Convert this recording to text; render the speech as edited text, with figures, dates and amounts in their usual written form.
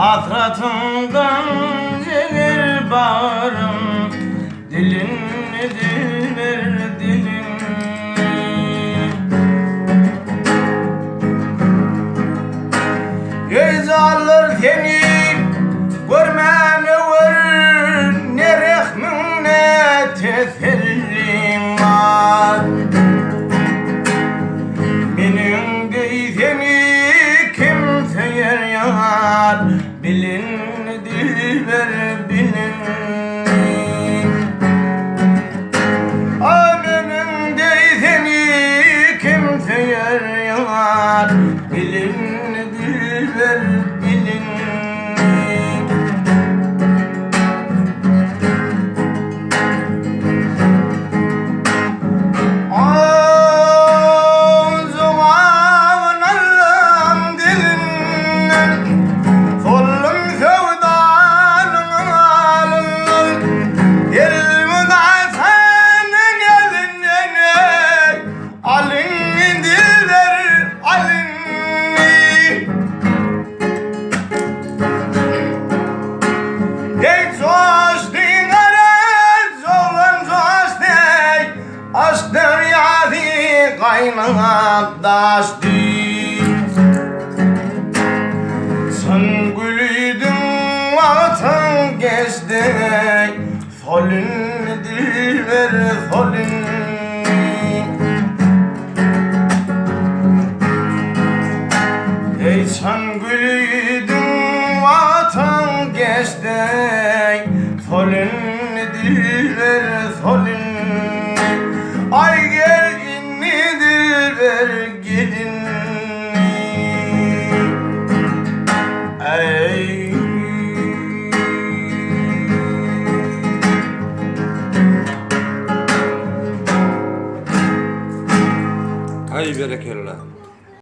Hasratımdan ciğer bağrım, dilini diler dilini. Göz alır seni görmene var, ne rehmin ne tesellim var. Benim de seni kimseye yar, bilin dilber bilin. Benim de seni kimseye yar, bilin dilber bilin. Kaynaştı. Sen gülüydün vaktin geçti, solun dilber solun. Ey sen gülüydün vaktin geçti, solun dilber solun. Ay gel dilber gelin. Ey Hay berekallah.